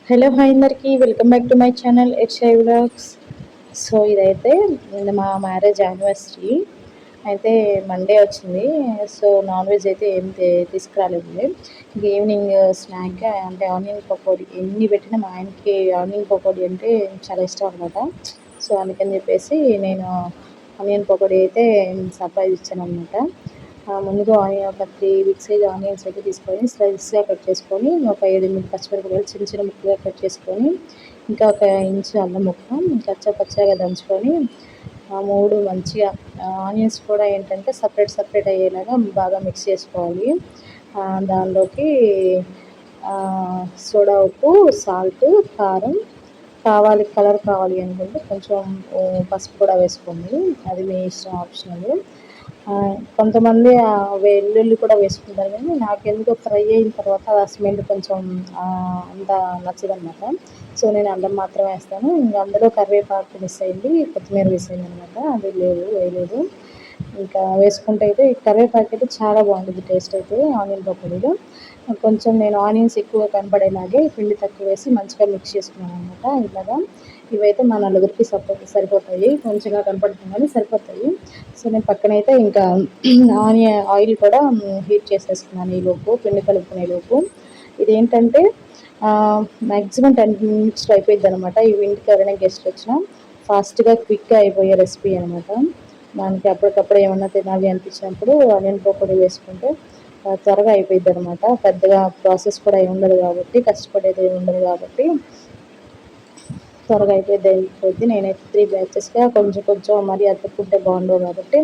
Hello hi అందరికీ welcome back to my channel it's I vlogs. So ఇదైతే మా marriage anniversary అయితే Monday వచ్చింది. సో నాన్ వెజ్ అయితే ఏం తీసుకురాలేదు. ఇంక ఈవినింగ్ స్నాక్ అంటే ఆనియన్ పకోడీ ఎన్ని పెట్టినా మా ఆయనకి ఆనియన్ పకోడీ అంటే చాలా ఇష్టం అనమాట. సో అందుకని చెప్పేసి నేను ఆనియన్ పకోడీ అయితే సర్ప్రైజ్ ఇచ్చాను అనమాట. ముందుగా ఒక 3 బిగ్ సైజ్ ఆనియన్స్ అయితే తీసుకొని స్లైస్గా కట్ చేసుకొని, ఒక 7-8 పచ్చిమిరపకాయలు చిన్న చిన్న ముక్కలుగా కట్ చేసుకొని, ఇంకా ఒక ఇంచు అల్లం ముక్క కచ్చా పచ్చాగా దంచుకొని, ఆ 3 మంచిగా ఆనియన్స్ కూడా ఏంటంటే సపరేట్ అయ్యేలాగా బాగా మిక్స్ చేసుకోవాలి. దానిలోకి సోడా ఉప్పు, సాల్ట్, కారం, కలర్ కావాలి అనుకుంటే కొంచెం పసుపు కూడా వేసుకోండి. అది మీ ఇష్టం, ఆప్షనల్. కొంతమంది వెల్లుల్లి కూడా వేసుకుంటారు, కానీ నాకెందుకో ఫ్రై అయిన తర్వాత ఆ స్మెల్ కొంచెం అంత నచ్చదనమాట. సో నేను అల్లం మాత్రం వేస్తాను. ఇంకా అందులో కరివేపాకు మిస్ అయింది, కొత్తిమీర మిస్ అయింది అనమాట. అది వేయలేదు. ఇంకా వేసుకుంటే అయితే కరివేపాకు అయితే చాలా బాగుంటుంది టేస్ట్ అయితే ఆనియన్ పకోడీలో. కొంచెం నేను ఆనియన్స్ ఎక్కువ కనపడేలాగే పిండి తక్కువ వేసి మంచిగా మిక్స్ చేసుకున్నాను అనమాట. ఇలాగా ఇవైతే మా నలుగురికి సరిపోతాయి, కొంచెంగా కనపడుతుంది కానీ సరిపోతాయి. సో నేను పక్కనైతే ఇంకా ఆయిల్ కూడా హీట్ చేసేసుకున్నాను ఈలోపు, పిండి కలుపుకునేలోపు. ఇదేంటంటే మ్యాక్సిమం 10 మినిట్స్లో అయిపోయింది అనమాట. ఈ ఇంటికి ఎవరైనా గెస్ట్లు వచ్చినా ఫాస్ట్గా క్విక్గా అయిపోయే రెసిపీ అనమాట. దానికి అప్పటికప్పుడు ఏమన్నా తినాలి అనిపించినప్పుడు ఆనియన్ పకోడీ వేసుకుంటే త్వరగా అయిపోయింది అనమాట. పెద్దగా ప్రాసెస్ కూడా ఏమి ఉండదు కాబట్టి, కష్టపడేది ఏమి ఉండదు కాబట్టి త్వరగా అయిపోద్ది. నేనైతే 3 బ్యాచెస్గా కొంచెం మరీ అతుక్కుంటే బాగుండవు కాబట్టి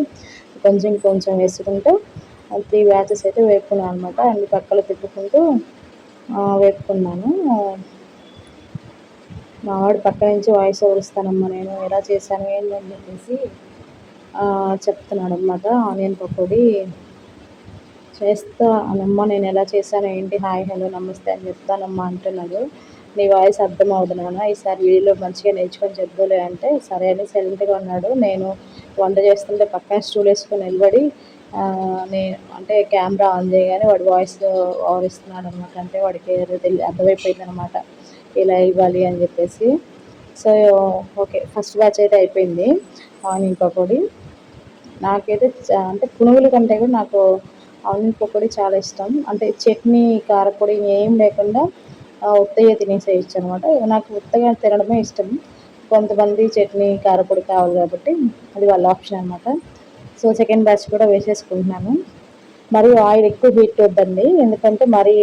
కొంచెం వేసుకుంటూ 3 బ్యాచెస్ అయితే వేపుకున్నాను అనమాట. అన్ని పక్కలు తిప్పుకుంటూ వేపుకున్నాను. మా వాడు పక్క నుంచి వాయిస్ ఓవర్ ఇస్తానమ్మా నేను ఎలా చేశాను ఏంటని చెప్పేసి చెప్తున్నాడు అనమాట. ఆనియన్ పకోడీ చేస్తానమ్మా, నేను ఎలా చేశాను ఏంటి, హాయ్ హలో నమస్తే అని చెప్తానమ్మా అంటున్నాడు. నీ వాయిస్ అర్థం అవుతుంది నాన్న, ఈసారి వీడియోలో మంచిగా నేర్చుకొని చెప్దలే అంటే సరే అని సైలెంట్గా ఉన్నాడు. నేను వంట చేస్తుంటే పక్కన స్టూల్ వేసుకొని నిలబడి అంటే కెమెరా ఆన్ చేయగానే వాడు వాయిస్ ఓవర్ ఇస్తున్నాడు అనమాట. అంటే వాడికి అర్థమైపోయింది అనమాట ఇలా ఇవ్వాలి అని చెప్పేసి. సో ఓకే, ఫస్ట్ బ్యాచ్ అయితే అయిపోయింది ఆనియన్ పకోడీ. నాకైతే అంటే పునుగుల కంటే కూడా నాకు ఆనియన్ పకోడీ చాలా ఇష్టం. అంటే చట్నీ, కారపొడి ఏం లేకుండా ఉత్తగా తినేసేయచ్చు అనమాట. నాకు ఉత్తగా తినడమే ఇష్టం. కొంతమంది చట్నీ, కారపొడి కావాలి కాబట్టి అది వాళ్ళ ఆప్షన్ అనమాట. సో సెకండ్ బ్యాచ్ కూడా వేసేసుకుంటున్నాను. మరి ఆయిల్ ఎక్కువ హీట్ వద్దండి, ఎందుకంటే మరి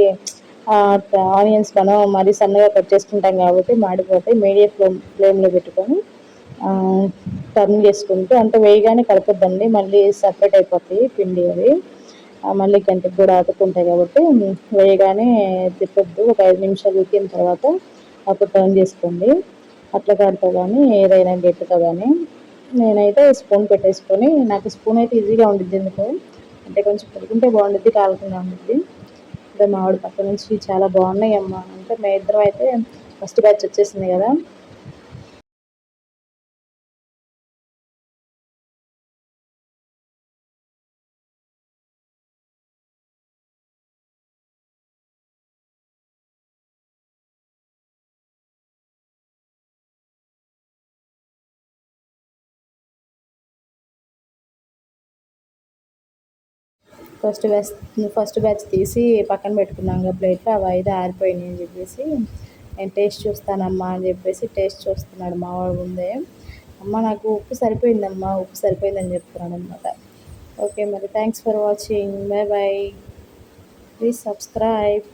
ఆనియన్స్ మనం మరీ సన్నగా కట్ చేసుకుంటాం కాబట్టి మాడిపోతాయి. మీడియం ఫ్లేమ్లో పెట్టుకొని టర్న్ చేసుకుంటూ, అంటే వేయగానే కలపొద్దండి, మళ్ళీ సపరేట్ అయిపోతాయి పిండి అవి, మళ్ళీ గంటకు కూడా అతుక్కుంటాయి కాబట్టి వేయగానే తిప్పొద్దు. ఒక 5 నిమిషాలు ఉడికిన తర్వాత అప్పుడు టర్న్ చేసుకోండి. అట్ల కాడతో కానీ ఏదైనా గట్టితో కానీ. నేనైతే స్పూన్ పెట్టేసుకొని, నాకు స్పూన్ అయితే ఈజీగా ఉండిద్ది ఎందుకు అంటే కొంచెం పెట్టుకుంటే బాగుండిద్ది, కాలకుండా ఉండిద్ది. అంటే మా ఆవిడ పక్క నుంచి చాలా బాగున్నాయి అమ్మ అంటే మా ఇద్దరం అయితే ఫస్ట్ బ్యాచ్ వచ్చేసింది కదా. ఫస్ట్ బ్యాచ్ తీసి పక్కన పెట్టుకున్నాం కదా ప్లేట్లో, అవి అయితే ఆరిపోయినాయి అని చెప్పేసి నేను టేస్ట్ చూస్తానమ్మా అని చెప్పేసి టేస్ట్ చూస్తున్నాడు మా వాడు ముందే. అమ్మ నాకు ఉప్పు సరిపోయిందమ్మా, ఉప్పు సరిపోయిందని చెప్తున్నాడు అనమాట. ఓకే మరి, thanks for watching, bye bye, please subscribe.